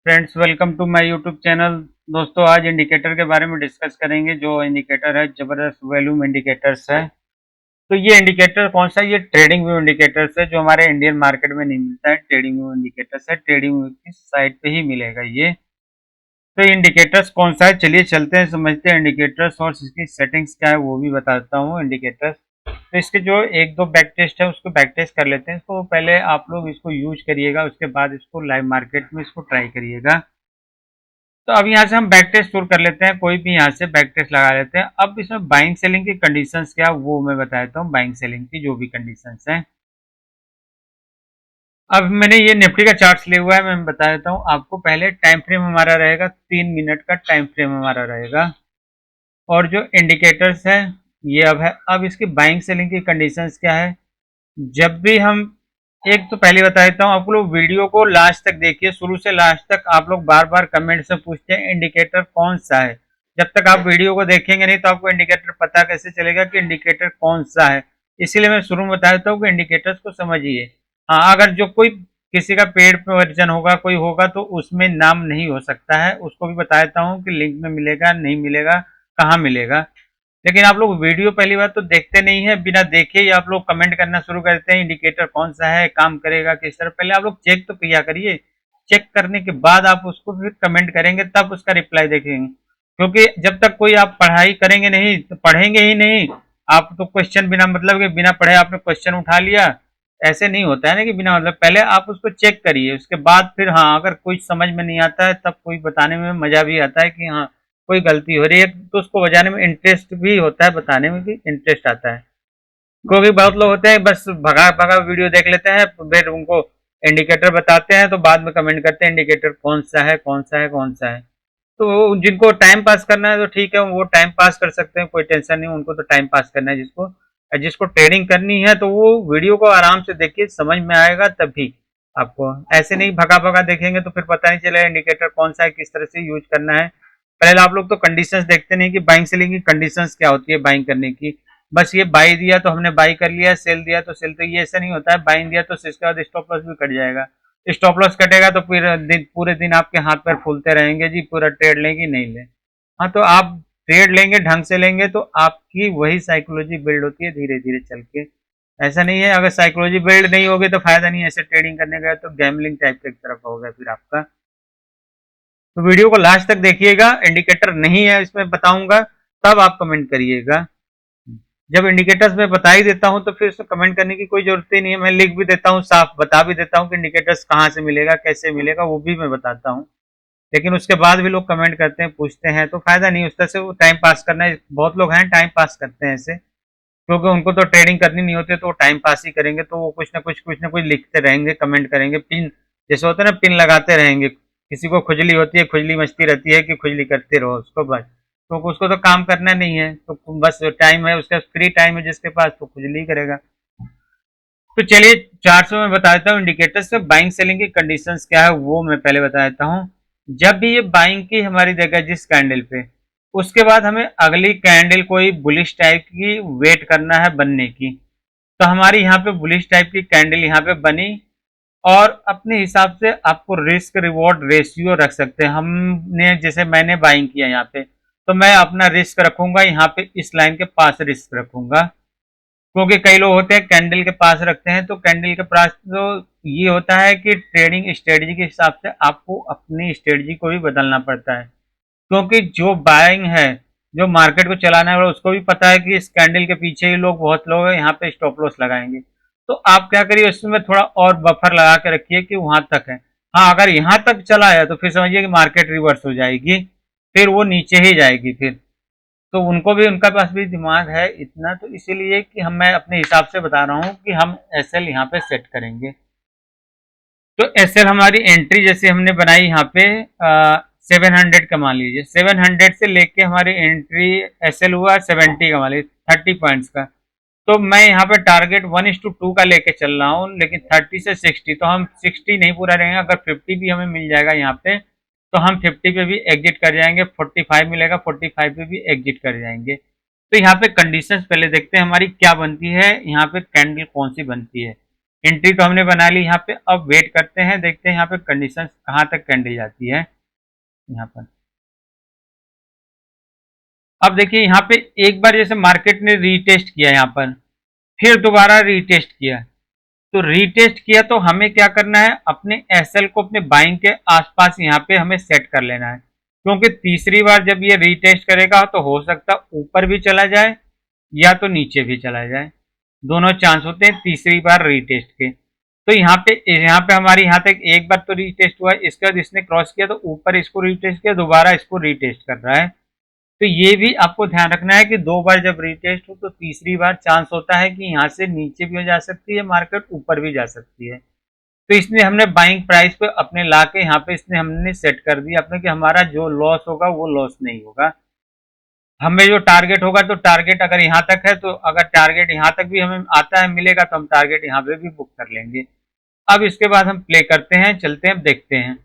Friends, welcome to my YouTube channel. दोस्तों, आज indicator के बारे में डिस्कस करेंगे। जो इंडिकेटर है जबरदस्त वॉल्यूम इंडिकेटर्स है। तो ये इंडिकेटर कौन सा है? ये ट्रेडिंग व्यू इंडिकेटर्स है, जो हमारे इंडियन मार्केट में नहीं मिलता है। ट्रेडिंग व्यू इंडिकेटर्स है, ट्रेडिंग व्यू की साइट पे ही मिलेगा ये। तो इंडिकेटर्स कौन सा है, चलिए चलते हैं समझते हैं इंडिकेटर्स और इसकी सेटिंग्स क्या है वो भी बताता हूँ। इंडिकेटर्स तो इसके जो एक दो बैक टेस्ट है उसको बैक टेस्ट कर लेते हैं। तो पहले आप लोग इसको यूज करिएगा, उसके बाद इसको लाइव मार्केट में इसको ट्राई करिएगा। तो अब यहाँ से हम बैक टेस्ट शुरू कर लेते हैं, कोई भी यहाँ से बैक टेस्ट लगा लेते हैं। अब इसमें बाइंग सेलिंग की कंडीशंस क्या वो मैं बता देता हूँ। बाइंग सेलिंग की जो भी कंडीशंस हैं, अब मैंने ये निफ्टी का चार्ट ले हुआ है, मैं बता देता हूँ आपको। पहले टाइम फ्रेम हमारा रहेगा 3 मिनट का टाइम फ्रेम हमारा रहेगा। और जो इंडिकेटर्स है ये अब है। अब इसकी बाइंग सेलिंग की कंडीशंस क्या है? जब भी हम एक तो पहले बता देता हूँ, आप लोग वीडियो को लास्ट तक देखिए, शुरू से लास्ट तक। आप लोग बार बार कमेंट से पूछते हैं इंडिकेटर कौन सा है। जब तक आप वीडियो को देखेंगे नहीं तो आपको इंडिकेटर पता कैसे चलेगा कि इंडिकेटर कौन सा है। इसीलिए मैं शुरू में बता देता हूँ कि इंडिकेटर्स को समझिए। हाँ, अगर जो कोई किसी का पेड वर्जन होगा, कोई होगा, तो उसमें नाम नहीं हो सकता है। उसको भी बता देता हूँ कि लिंक में मिलेगा नहीं मिलेगा, कहाँ मिलेगा। लेकिन आप लोग वीडियो पहली बार तो देखते नहीं है, बिना देखे ही आप लोग कमेंट करना शुरू करते हैं इंडिकेटर कौन सा है, काम करेगा किस तरह। पहले आप लोग चेक तो किया करिए। चेक करने के बाद आप उसको फिर कमेंट करेंगे, तब उसका रिप्लाई देखेंगे। क्योंकि जब तक कोई आप पढ़ाई करेंगे नहीं तो पढ़ेंगे ही नहीं। आप तो क्वेश्चन बिना मतलब के, बिना पढ़े आपने क्वेश्चन उठा लिया, ऐसे नहीं होता है ना कि बिना मतलब। पहले आप उसको चेक करिए, उसके बाद फिर हाँ, अगर कुछ समझ में नहीं आता है तब कोई बताने में मजा भी आता है कि हाँ कोई गलती हो रही है, तो उसको बजाने में इंटरेस्ट भी होता है, बताने में भी इंटरेस्ट आता है। क्योंकि बहुत लोग होते हैं बस भगा भगा वीडियो देख लेते हैं, फिर उनको इंडिकेटर बताते हैं तो बाद में कमेंट करते हैं इंडिकेटर कौन सा है कौन सा है कौन सा है। तो जिनको टाइम पास करना है तो ठीक है, वो टाइम पास कर सकते हैं, कोई टेंशन नहीं। उनको तो टाइम पास करना है। जिसको जिसको ट्रेडिंग करनी है तो वो वीडियो को आराम से देखिए, समझ में आएगा तभी। आपको ऐसे नहीं भगा भगा देखेंगे तो फिर पता नहीं चलेगा इंडिकेटर कौन सा है, किस तरह से यूज करना है। पहले आप लोग तो कंडीशंस देखते नहीं कि बाइंग सेलिंग की कंडीशंस क्या होती है बाइंग करने की। बस ये बाई दिया तो हमने बाई कर लिया, सेल दिया तो सेल। तो ये ऐसा नहीं होता है। बाइंग दिया तो इसके बाद स्टॉप लॉस भी कट जाएगा। स्टॉप लॉस कटेगा तो फिर पूरे दिन आपके हाथ पैर फूलते रहेंगे जी, पूरा ट्रेड लें कि नहीं लें। हाँ, तो आप ट्रेड लेंगे ढंग से लेंगे तो आपकी वही साइकोलॉजी बिल्ड होती है धीरे धीरे चल के। ऐसा नहीं है, अगर साइकोलॉजी बिल्ड नहीं होगी तो फायदा नहीं है। ऐसे ट्रेडिंग करने गए तो गैमलिंग टाइप की तरफ होगा फिर आपका। तो वीडियो को लास्ट तक देखिएगा। इंडिकेटर नहीं है इसमें बताऊंगा, तब आप कमेंट करिएगा। जब इंडिकेटर्स में बता ही देता हूं तो फिर उसमें कमेंट करने की कोई जरूरत ही नहीं है। मैं लिख भी देता हूं, साफ बता भी देता हूं कि इंडिकेटर्स कहाँ से मिलेगा, कैसे मिलेगा, वो भी मैं बताता हूं। लेकिन उसके बाद भी लोग कमेंट करते हैं, पूछते हैं, तो फायदा नहीं। उस तरह से वो टाइम पास करना है। बहुत लोग हैं टाइम पास करते हैं ऐसे, क्योंकि उनको तो ट्रेडिंग करनी नहीं होती, तो वो टाइम पास ही करेंगे। तो वो कुछ ना कुछ लिखते रहेंगे, कमेंट करेंगे, पिन जैसे होता है ना, पिन लगाते रहेंगे। किसी को खुजली होती है, खुजली मचती रहती है कि खुजली करते रहो उसको बस। तो उसको तो काम करना नहीं है, तो बस टाइम है उसका, फ्री टाइम है जिसके पास, तो खुजली ही करेगा। तो चलिए चार्ट में मैं बता देता हूँ इंडिकेटर्स में बाइंग सेलिंग की कंडीशंस क्या है वो मैं पहले बता देता हूँ। जब भी ये बाइंग की हमारी जगह जिस कैंडल पे, उसके बाद हमें अगली कैंडल कोई बुलिश टाइप की वेट करना है बनने की। तो हमारी यहाँ पे बुलिश टाइप की कैंडल यहाँ पे बनी, और अपने हिसाब से आपको रिस्क रिवॉर्ड रेशियो रख सकते हैं। हमने जैसे मैंने बाइंग किया यहाँ पे, तो मैं अपना रिस्क रखूंगा यहाँ पे, इस लाइन के पास रिस्क रखूंगा। क्योंकि कई लोग होते हैं कैंडल के पास रखते हैं, तो कैंडल के पास तो ये होता है कि ट्रेडिंग स्ट्रेटजी के हिसाब से आपको अपनी स्ट्रेटजी को भी बदलना पड़ता है। क्योंकि जो बाइंग है, जो मार्केट को चलाने वाला, उसको भी पता है कि इस कैंडल के पीछे ही लोग, बहुत लोग हैं यहाँ पे स्टॉप लॉस लगाएंगे। तो आप क्या करिए, उसमें थोड़ा और बफर लगा के रखिए कि वहां तक है। हाँ, अगर यहाँ तक चला है तो फिर समझिए कि मार्केट रिवर्स हो जाएगी, फिर वो नीचे ही जाएगी फिर। तो उनको भी, उनका पास भी दिमाग है इतना, तो इसीलिए कि मैं अपने हिसाब से बता रहा हूँ कि हम एसएल यहाँ पे सेट करेंगे। तो एसएल हमारी एंट्री जैसे हमने बनाई यहाँ पे 700 का, मान लीजिए 700 से लेके हमारी एंट्री एसएल हुआ 70 का, मान लीजिए 30 पॉइंट्स का। तो मैं यहाँ पे टारगेट 1:2 का लेके चल रहा हूँ, लेकिन 30 से 60, तो हम 60 नहीं पूरा रहेंगे। अगर 50 भी हमें मिल जाएगा यहाँ पे तो हम 50 पे भी एग्जिट कर जाएंगे। 45 मिलेगा, 45 पे भी एग्जिट कर जाएंगे। तो यहाँ पे कंडीशंस पहले देखते हैं हमारी क्या बनती है, यहाँ पे कैंडल कौन सी बनती है। एंट्री तो हमने बना ली यहाँ पे। अब वेट करते हैं, देखते हैं यहाँ पे कंडीशन कहाँ तक कैंडल जाती है यहाँ पर। अब देखिए यहाँ पे एक बार जैसे मार्केट ने रीटेस्ट किया यहाँ पर, फिर दोबारा रीटेस्ट किया, तो रीटेस्ट किया तो हमें क्या करना है, अपने एसएल को अपने बाइंग के आसपास यहाँ पे हमें सेट कर लेना है, क्योंकि तीसरी बार जब ये रीटेस्ट करेगा तो हो सकता ऊपर भी चला जाए या तो नीचे भी चला जाए, दोनों चांस होते हैं तीसरी बार रीटेस्ट के। तो यहाँ पे हमारी यहाँ तक एक बार तो रीटेस्ट हुआ, इसके बाद इसने क्रॉस किया तो ऊपर इसको रीटेस्ट किया, दोबारा इसको रीटेस्ट कर रहा है। तो ये भी आपको ध्यान रखना है कि दो बार जब रीटेस्ट हो तो तीसरी बार चांस होता है कि यहाँ से नीचे भी हो जा सकती है मार्केट, ऊपर भी जा सकती है। तो इसलिए हमने बाइंग प्राइस पे अपने ला के यहाँ पे इसने हमने सेट कर दिया अपने कि हमारा जो लॉस होगा वो लॉस नहीं होगा। हमें जो टारगेट होगा तो टारगेट अगर यहाँ तक है तो अगर टारगेट यहाँ तक भी हमें आता है मिलेगा तो हम टारगेट यहाँ पे भी बुक कर लेंगे। अब इसके बाद हम प्ले करते हैं, चलते हैं, देखते हैं।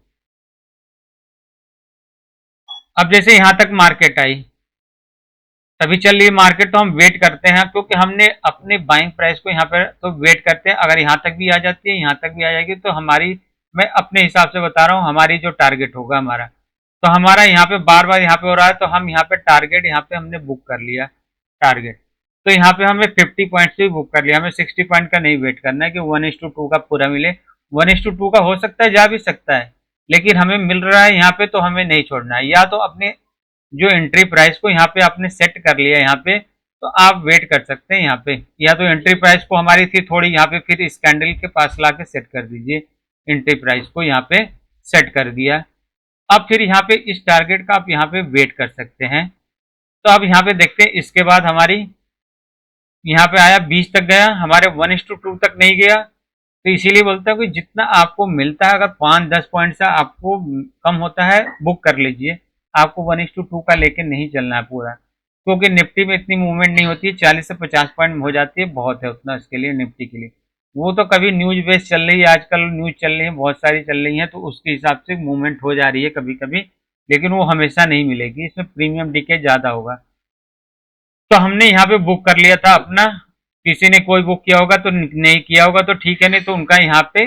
अब जैसे यहाँ तक मार्केट आई, तभी चल रही है मार्केट, तो हम वेट करते हैं क्योंकि हमने अपने बाइंग प्राइस को यहाँ पर तो वेट करते हैं, अगर यहाँ तक भी आ जाती है, यहाँ तक भी आ जाएगी तो हमारी, मैं अपने हिसाब से बता रहा हूँ, हमारी जो टारगेट होगा हमारा, तो हमारा यहाँ पे बार बार यहाँ पे हो रहा है तो हम यहाँ पे टारगेट यहाँ पे हमने बुक कर लिया टारगेट। तो यहाँ पे हमें 50 पॉइंट से भी बुक कर लिया, हमें 60 पॉइंट का नहीं वेट करना है कि 1:2 का पूरा मिले। 1:2 का हो सकता है, जा भी सकता है, लेकिन हमें मिल रहा है यहाँ पे तो हमें नहीं छोड़ना है। या तो अपने जो एंट्री प्राइस को यहाँ पे आपने सेट कर लिया यहाँ पे तो आप वेट कर सकते हैं यहाँ पे, या तो एंट्री प्राइस को हमारी थी थोड़ी यहाँ पे, फिर इस कैंडल के पास ला के सेट कर दीजिए, एंट्री प्राइस को यहाँ पे सेट कर दिया। अब फिर यहाँ पे इस टारगेट का आप यहाँ पे वेट कर सकते हैं। तो अब यहाँ पे देखते हैं, इसके बाद हमारी यहाँ पे आया 20 तक गया, हमारे 1:2 तक नहीं गया, तो इसीलिए बोलता हूँ कि जितना आपको मिलता है, अगर 5-10 पॉइंट से आपको कम होता है बुक कर लीजिए, आपको 1:2 का लेके नहीं चलना है पूरा, क्योंकि निफ्टी में इतनी मूवमेंट नहीं होती है, 40 से 50 पॉइंट हो जाती है, बहुत है उतना इसके लिए, निफ्टी के लिए। वो तो कभी न्यूज बेस चल रही है, आजकल न्यूज चल रही है, बहुत सारी चल रही है, तो उसके हिसाब से मूवमेंट हो जा रही है कभी कभी, लेकिन वो हमेशा नहीं मिलेगी, इसमें प्रीमियम डीके ज्यादा होगा। तो हमने यहाँ पे बुक कर लिया था अपना, किसी ने कोई बुक किया होगा तो नहीं किया होगा तो ठीक है, नहीं तो उनका यहाँ पे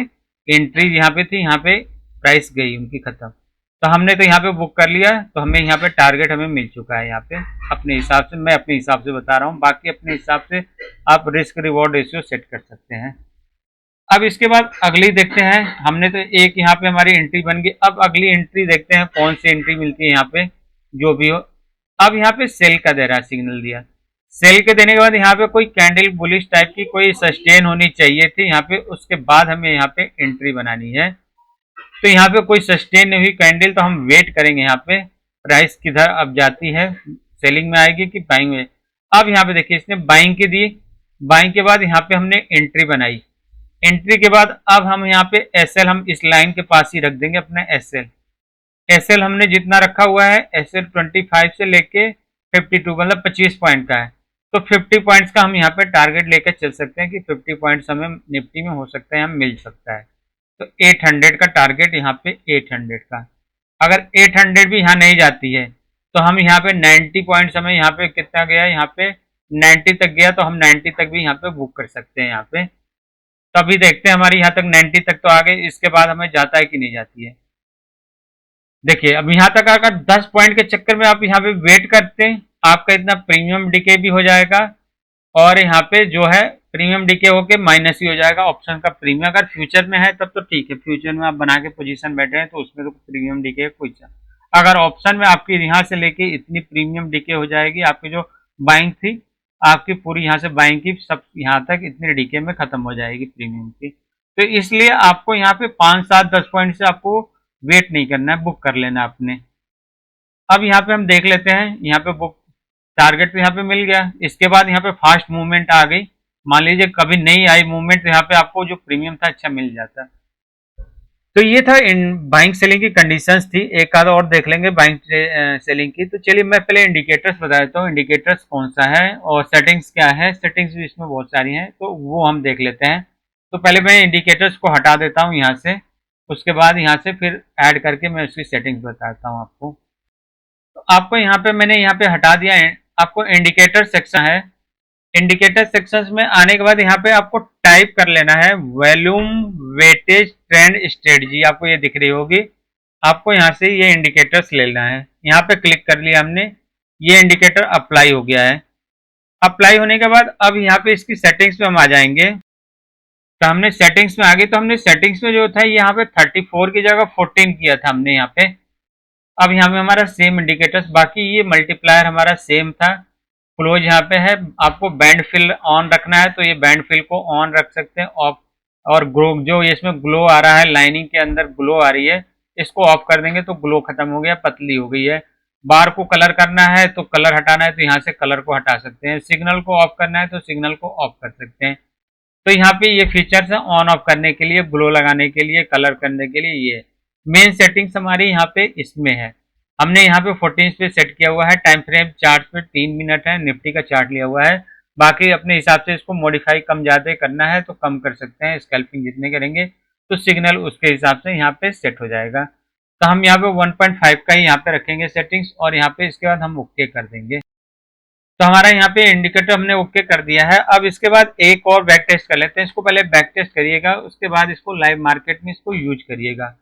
एंट्री यहाँ पे थी, यहाँ पे प्राइस गई उनकी खत्म, तो हमने तो यहाँ पे बुक कर लिया, तो हमें यहाँ पे टारगेट हमें मिल चुका है यहाँ पे अपने हिसाब से, मैं अपने हिसाब से बता रहा हूँ, बाकी अपने हिसाब से आप रिस्क रिवॉर्ड रेशियो सेट कर सकते हैं। अब इसके बाद अगली देखते हैं, हमने तो एक यहाँ पे हमारी एंट्री बन गई, अब अगली एंट्री देखते हैं कौन सी एंट्री मिलती है यहाँ पे, जो भी हो। अब यहाँ पे सेल का दे रहा है, सिग्नल दिया, सेल के देने के बाद यहाँ पे कोई कैंडल बुलिश टाइप की कोई सस्टेन होनी चाहिए थी यहाँ पे, उसके बाद हमें यहाँ पे एंट्री बनानी है। तो यहाँ पे कोई सस्टेन नहीं हुई कैंडल, तो हम वेट करेंगे यहाँ पे प्राइस किधर अब जाती है, सेलिंग में आएगी कि बाइंग में। अब यहाँ पे देखिए इसने बाइंग की दी, बाइंग के बाद यहाँ पे हमने एंट्री बनाई, एंट्री के बाद अब हम यहाँ पे एसएल हम इस लाइन के पास ही रख देंगे अपना एसएल। एसएल हमने जितना रखा हुआ है, एसएल 25 से लेके 52 मतलब 25 पॉइंट का है, तो 50 पॉइंट्स का हम यहाँ पे टारगेट लेकर चल सकते हैं कि 50 पॉइंट्स हमें निफ्टी में हो सकता है, हम मिल सकता है। तो 800 का टारगेट यहाँ पे 800 का, अगर 800 भी यहाँ नहीं जाती है तो हम यहाँ पे 90 पॉइंट्स, हमें यहाँ पे कितना गया, यहाँ पे 90 तक गया, तो हम 90 तक भी यहाँ पे बुक कर सकते हैं यहाँ पे। तो अभी देखते हैं हमारी यहाँ तक 90 तक तो आ गए, इसके बाद हमें जाता है कि नहीं जाती है। देखिए अब यहाँ तक अगर 10 पॉइंट के चक्कर में आप यहाँ पे वेट करते हैं, आपका इतना प्रीमियम डीके भी हो जाएगा, और यहाँ पे जो है प्रीमियम डीके होके माइनस ही हो जाएगा ऑप्शन का प्रीमियम। अगर फ्यूचर में है तब तो ठीक है, फ्यूचर में आप बना के पोजीशन बैठे हैं तो उसमें तो प्रीमियम डीके कोई चांस, अगर ऑप्शन में आपकी यहाँ से लेके इतनी प्रीमियम डीके हो जाएगी, आपकी जो बाइंग थी आपकी पूरी यहाँ से बाइंग की सब यहाँ तक इतने डीके में खत्म हो जाएगी प्रीमियम की। तो इसलिए आपको यहाँ पे 5-7-10 पॉइंट से आपको वेट नहीं करना है, बुक कर लेना आपने। अब यहाँ पे हम देख लेते हैं, यहाँ पे बुक टारगेट तो यहाँ पे मिल गया, इसके बाद यहाँ पे फास्ट मूवमेंट आ गई, मान लीजिए कभी नहीं आई मूवमेंट तो यहाँ पे आपको जो प्रीमियम था अच्छा मिल जाता। तो ये था इन बाइंग सेलिंग की कंडीशंस थी, एक आधा और देख लेंगे बाइंग सेलिंग की। तो चलिए मैं पहले इंडिकेटर्स बता देता हूँ, इंडिकेटर्स कौन सा है और सेटिंग्स क्या है, सेटिंग्स भी इसमें बहुत सारी हैं तो वो हम देख लेते हैं। तो पहले मैं इंडिकेटर्स को हटा देता हूँ यहाँ से, उसके बाद यहाँ से फिर ऐड करके मैं उसकी सेटिंग्स बताता हूँ आपको। तो आपको यहाँ पे मैंने यहाँ पे हटा दिया है, आपको इंडिकेटर सेक्शन है, इंडिकेटर सेक्शन में आने के बाद यहाँ पे आपको टाइप कर लेना है वॉल्यूम वेटेज ट्रेंड स्ट्रेटजी, आपको ये दिख रही होगी। आपको यहाँ से ये इंडिकेटर्स लेना है, यहाँ पे क्लिक कर लिया हमने, ये इंडिकेटर अप्लाई हो गया है। अप्लाई होने के बाद अब यहाँ पे इसकी सेटिंग्स में हम आ जाएंगे। तो हमने सेटिंग्स में आ गए, तो हमने सेटिंग्स में जो था यहाँ पे 34 की जगह 14 किया था हमने यहाँ पे। अब यहाँ पे हमारा सेम इंडिकेटर्स, बाकी ये मल्टीप्लायर हमारा सेम था। क्लोज यहाँ पे है, आपको बैंड फिल ऑन रखना है तो ये बैंड फिल को ऑन रख सकते हैं, ऑफ। और ग्लो जो इसमें ग्लो आ रहा है, लाइनिंग के अंदर ग्लो आ रही है, इसको ऑफ कर देंगे तो ग्लो खत्म हो गया, पतली हो गई है। बार को कलर करना है तो कलर हटाना है तो यहाँ से कलर को हटा सकते हैं, सिग्नल को ऑफ करना है तो सिग्नल को ऑफ कर सकते हैं। तो यहाँ पे ये फीचर्स है ऑन ऑफ करने के लिए, ग्लो लगाने के लिए, कलर करने के लिए। ये मेन सेटिंग्स हमारी यहाँ पे इसमें है। हमने यहाँ पे 14 पे सेट किया हुआ है, टाइम फ्रेम चार्ट पे 3 मिनट है, निफ्टी का चार्ट लिया हुआ है। बाकी अपने हिसाब से इसको मॉडिफाई कम ज़्यादा करना है तो कम कर सकते हैं, स्कैल्पिंग जितने करेंगे तो सिग्नल उसके हिसाब से यहाँ पे सेट हो जाएगा। तो हम यहाँ पे 1.5 का ही यहाँ पे रखेंगे सेटिंग्स, और यहाँ पे इसके बाद हम ओके कर देंगे। तो हमारा यहाँ पे इंडिकेटर हमने ओके कर दिया है। अब इसके बाद एक और बैक टेस्ट कर लेते हैं, इसको पहले बैक टेस्ट करिएगा, उसके बाद इसको लाइव मार्केट में इसको यूज करिएगा।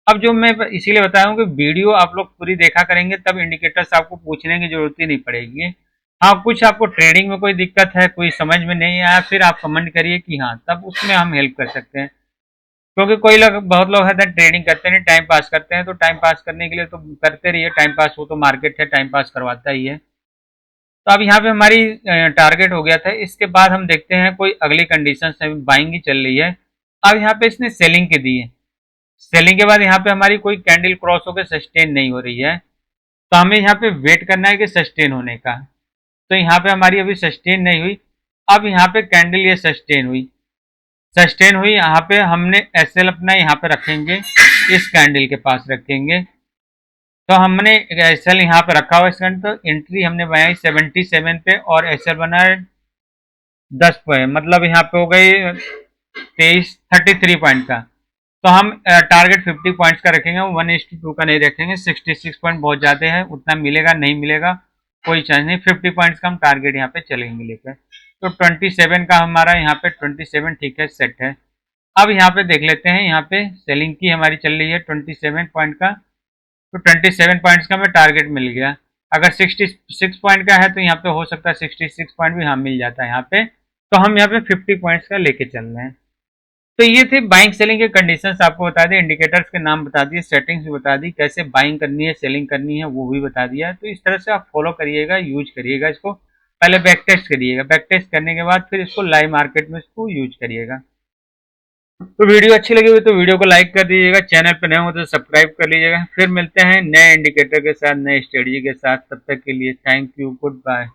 अब जो मैं इसीलिए बताया हूँ कि वीडियो आप लोग पूरी देखा करेंगे तब इंडिकेटर्स आपको पूछने की जरूरत ही नहीं पड़ेगी। हाँ, कुछ आपको ट्रेडिंग में कोई दिक्कत है, कोई समझ में नहीं आया, फिर आप कमेंट करिए कि हाँ, तब उसमें हम हेल्प कर सकते हैं। क्योंकि कोई लोग, बहुत लोग हैं ट्रेडिंग करते हैं, टाइम पास करते हैं, तो टाइम पास करने के लिए तो करते रहिए, टाइम पास हो तो मार्केट है, टाइम पास करवाता ही है। तो अब यहाँ पे हमारी टारगेट हो गया था। इसके बाद हम देखते हैं कोई अगली कंडीशन है, बाइंग की चल रही है। अब यहाँ पे इसने सेलिंग के दी है, सेलिंग के बाद यहाँ पे हमारी कोई कैंडल क्रॉस होकर सस्टेन नहीं हो रही है, तो हमें यहाँ पे वेट करना है कि सस्टेन होने का। तो यहाँ पे हमारी अभी सस्टेन नहीं हुई। अब यहाँ पे कैंडल ये सस्टेन हुई, सस्टेन हुई, यहाँ पे हमने एसएल अपना यहाँ पे रखेंगे, इस कैंडल के पास रखेंगे। तो हमने एसएल यहाँ पे रखा हुआ, इसका तो एंट्री हमने बनाई 77 पे और एसएल बना 10 पे, मतलब यहाँ पे हो गई 33 पॉइंट का। तो हम टारगेट 50 पॉइंट्स का रखेंगे, 1:2 का नहीं रखेंगे। 66 पॉइंट बहुत ज़्यादा है, उतना मिलेगा नहीं मिलेगा कोई चांस नहीं। 50 पॉइंट्स का हम टारगेट यहाँ पे चलेंगे लेकर। तो 27 का हमारा यहाँ पे 27 ठीक है, सेट है। अब यहाँ पे देख लेते हैं, यहाँ पे सेलिंग की हमारी चल रही है 27 पॉइंट का, तो 27 पॉइंट्स का हमें टारगेट मिल गया। अगर 66 पॉइंट का है तो यहाँ पे हो सकता है 66 पॉइंट भी हाँ मिल जाता है यहाँ पे। तो हम यहाँ पे 50 पॉइंट्स का लेके चल रहे हैं। तो ये थे बाइंग सेलिंग के कंडीशंस, आपको बता दिए, इंडिकेटर्स के नाम बता दिए, सेटिंग्स भी बता दी, कैसे बाइंग करनी है, सेलिंग करनी है वो भी बता दिया है। तो इस तरह से आप फॉलो करिएगा, यूज करिएगा इसको। पहले बैक टेस्ट करिएगा, बैक टेस्ट करने के बाद फिर इसको लाइव मार्केट में इसको यूज करिएगा। तो वीडियो अच्छी लगी हुई तो वीडियो को लाइक कर दीजिएगा, चैनल पर नए हो तो सब्सक्राइब कर लीजिएगा। फिर मिलते हैं नए इंडिकेटर के साथ, नए स्ट्रेटजी के साथ। तब तक के लिए थैंक यू, गुड बाय।